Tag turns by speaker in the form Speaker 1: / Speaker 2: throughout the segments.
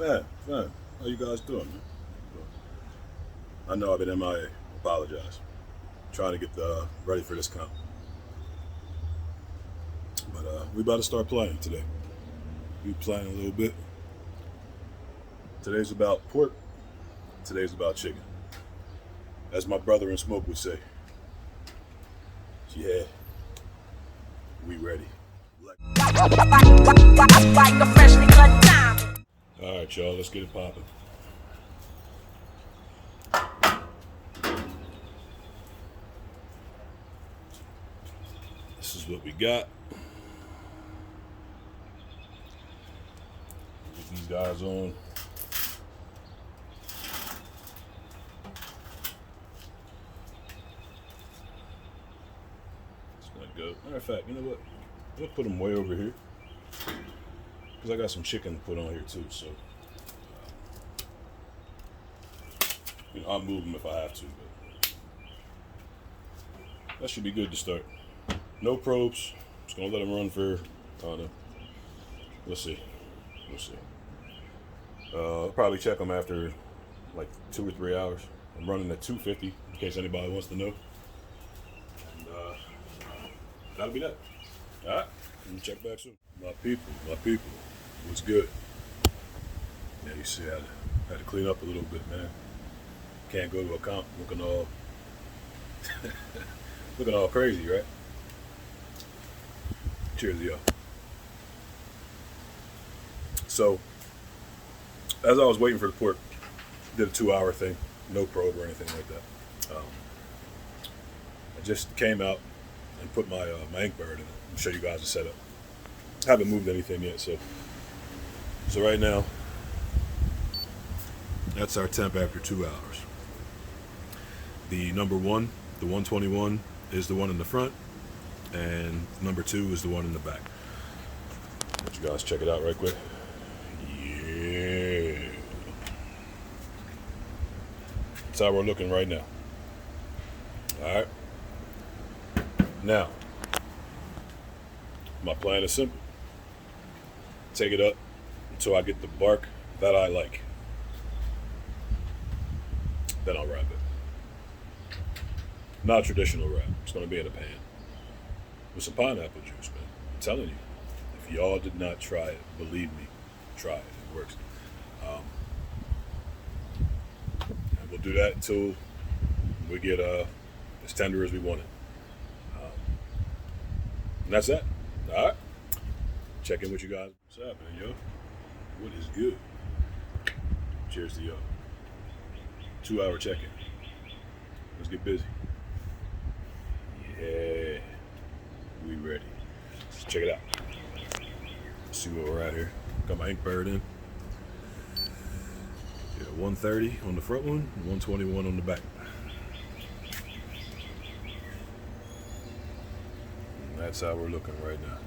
Speaker 1: Fine. How you guys doing, man? I know I've been MIA. Apologize. Trying to get ready for this comp. But we about to start playing today. We playing a little bit. Today's about pork. Today's about chicken. As my brother in Smoke would say. Yeah, we ready. All right, y'all. Let's get it popping. This is what we got. Get these guys on. It's gonna go. Matter of fact, you know what? I'm gonna put them way over here because I got some chicken to put on here too. So, I'll move them if I have to. But that should be good to start. No probes. Just gonna let them run for, I don't know. We'll see. I'll probably check them after like 2 or 3 hours. I'm running at 250 in case anybody wants to know. And that'll be that. All right, let me check back soon. My people, what's good? Yeah, you see, I had to clean up a little bit, man. Can't go to a comp looking all crazy, right? Cheers, y'all. So, as I was waiting for the pork, did a 2-hour thing, no probe or anything like that. I just came out and put my Inkbird in it. I'll show you guys the setup. I haven't moved anything yet, so right now, that's our temp after 2 hours. The number one, the 121, is the one in the front, and number 2 is the one in the back. Let you guys check it out right quick. Yeah. That's how we're looking right now. Alright. Now, my plan is simple. Take it up until I get the bark that I like. Then I'll wrap it. Not traditional wrap. It's going to be in a pan. With some pineapple juice, man. I'm telling you. If y'all did not try it, believe me, try it. It works. And we'll do that until we get as tender as we want it. And that's that. All right. Check in with you guys. What's happening, yo? What is good? Cheers to y'all. 2-hour check-in. Let's get busy. Yeah. We ready. Let's check it out. Let's see where we're at here. Got my Inkbird in. Yeah, 130 on the front one, 121 on the back. And that's how we're looking right now.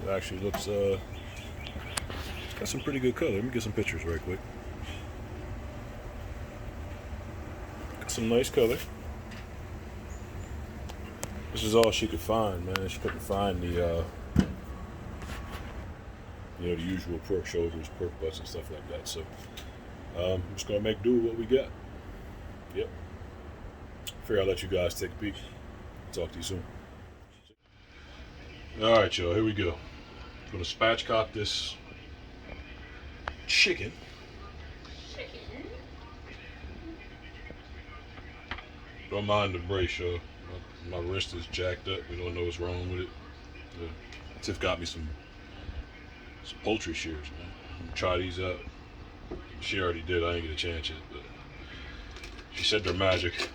Speaker 1: It actually looks, got some pretty good color. Let me get some pictures right quick. Got some nice color. This is all she could find, man. She couldn't find the, the usual pork shoulders, pork butts, and stuff like that. So, I'm just gonna make do with what we got. Yep. Figure I'll let you guys take a peek. Talk to you soon. All right, y'all. Here we go. I'm gonna spatchcock this chicken. Don't mind the brace, y'all. My wrist is jacked up. We don't know what's wrong with it. Tiff got me some poultry shears, man. I'm gonna try these out. She already did. I didn't get a chance yet, but she said they're magic.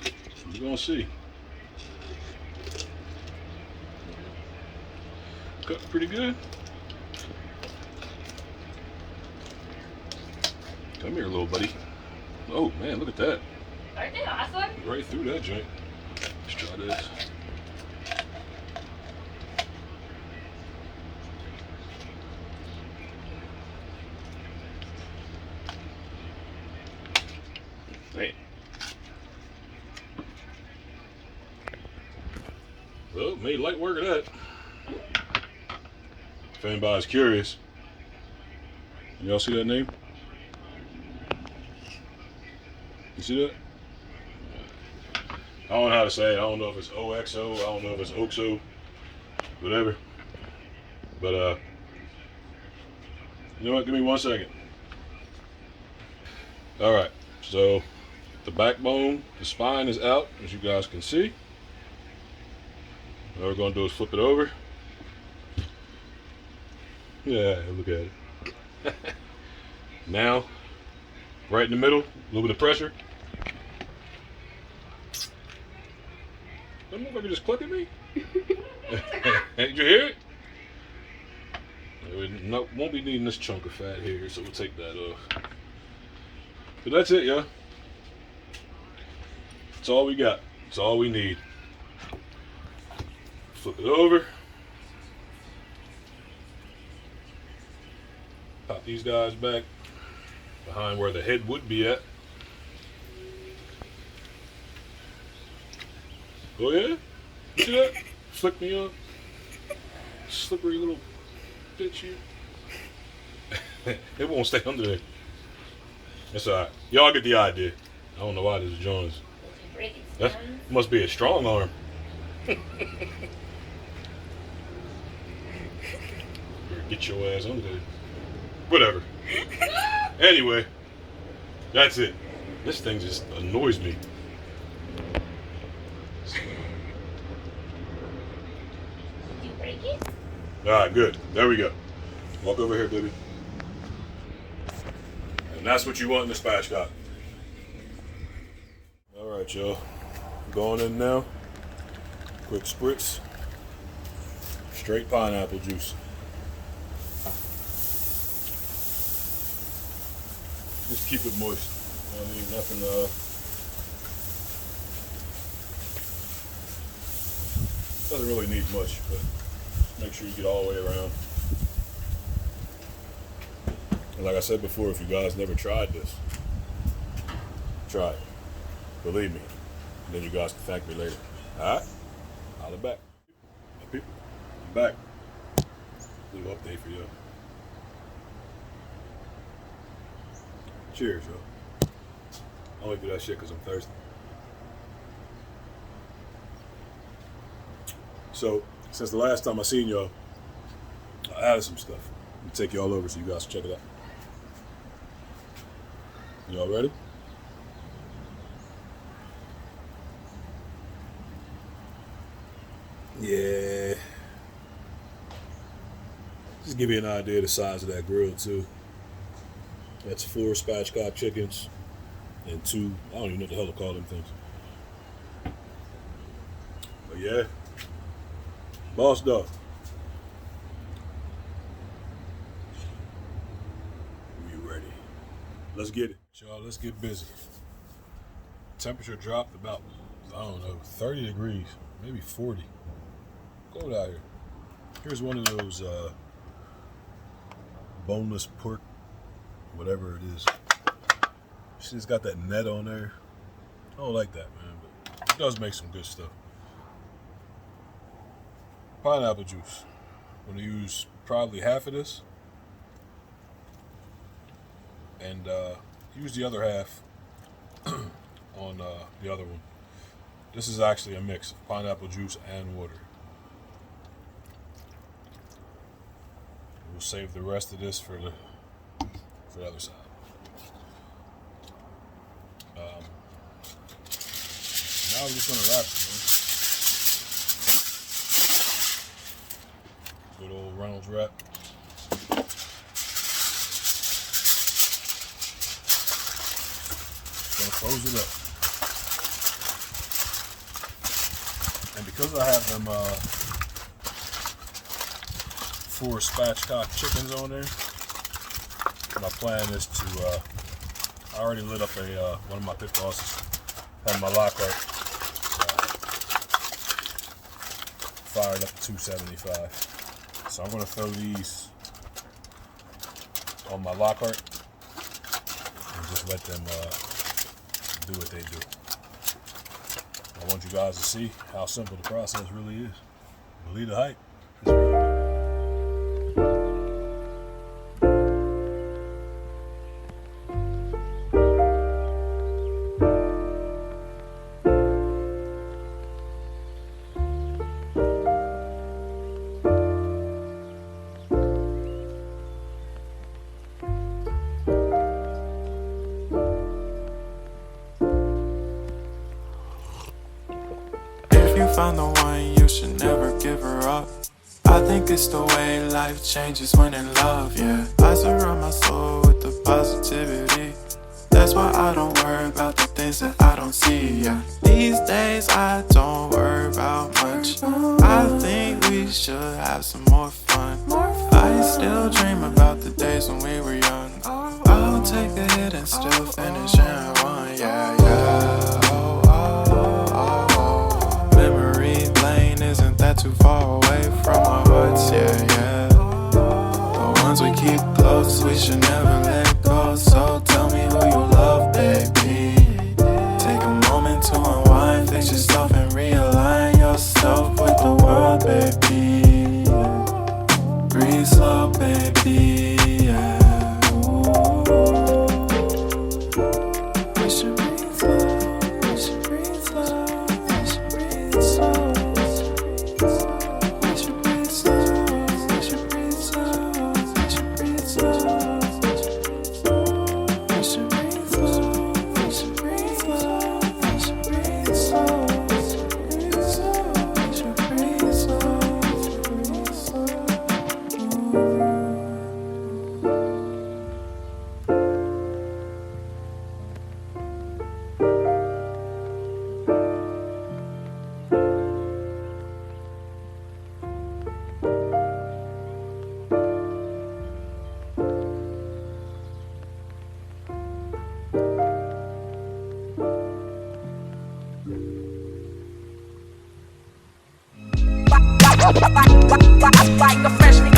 Speaker 1: So we're gonna see. Cut pretty good. Come here, little buddy. Oh man, look at that.
Speaker 2: Aren't they awesome?
Speaker 1: Right through that joint. Let's try this. Man. Well, made light work of that. If anybody's curious, y'all see that name? You see that? I don't know how to say it. I don't know if it's OXO. I don't know if it's OXO. Whatever. But you know what? Give me 1 second. All right. So the backbone, the spine is out, as you guys can see. What we're gonna do is flip it over. Yeah, look at it. Now, right in the middle, a little bit of pressure. That motherfucker just click at me? Did you hear it? No, won't be needing this chunk of fat here, so we'll take that off. But that's it, y'all. That's all we got. That's all we need. Flip it over. Pop these guys back behind where the head would be at. Oh yeah? You see that? Flick me up. Slippery little bitch you. It won't stay under there. That's alright. Y'all get the idea. I don't know why this joint is. That must be a strong arm. Get your ass under there. Whatever. Anyway, that's it. This thing just annoys me.
Speaker 2: Did you break it?
Speaker 1: Alright, good. There we go. Walk over here, baby. And that's what you want in the spatchcock. Alright, y'all. Going in now. Quick spritz. Straight pineapple juice. Just keep it moist. I mean, nothing, doesn't really need much, but make sure you get all the way around. And like I said before, if you guys never tried this, try it. Believe me. And then you guys can thank me later. Alright? Holla back. My people, I'm back. Little update for you. Cheers, yo. I only do that shit because I'm thirsty. So, since the last time I seen y'all, I added some stuff. Let me take y'all over so you guys can check it out. Y'all ready? Yeah. Just give you an idea of the size of that grill, too. That's 4 spatchcock chickens and 2, I don't even know what the hell to call them things. But yeah, boss dog. We ready. Let's get it. Y'all, let's get busy. Temperature dropped about, I don't know, 30 degrees, maybe 40. Cold out here. Here's one of those boneless pork, whatever it is. She's got that net on there. I don't like that, man, but it does make some good stuff. Pineapple juice. I'm gonna use probably half of this, and use the other half on the other one. This is actually a mix of pineapple juice and water. We'll save the rest of this for the other side. Now we're just gonna wrap it, man. Good old Reynolds wrap. Gonna close it up. And because I have them 4 spatchcock chickens on there, my plan is to I already lit up one of my pit bosses, had my Lockhart fired up to 275. So I'm gonna throw these on my Lockhart and just let them do what they do. I want you guys to see how simple the process really is. Believe the hype.
Speaker 3: find the one, you should never give her up. I think it's the way life changes when in love, yeah. I surround my soul with the positivity. That's why I don't worry about the things that I don't see, yeah. These days I don't worry about much. I think we should have some more fun. I still dream about the days when we were young. I'll take a hit and still finish in one, yeah, yeah. Oh, oh, oh, oh. Memory lane isn't that too far away from our hearts, yeah, yeah. The ones we keep close, we should never let go. So tell me who you love, baby. Take a moment to unwind, fix yourself and realign yourself with the world, baby. Breathe slow, baby, yeah. We should breathe slow, we should breathe slow, we should breathe slow. We should breathe slow, we should breathe slow, we should breathe slow. We should breathe slow, we should breathe slow, we should breathe slow. We should breathe slow, breathe slow.
Speaker 4: Like a freshly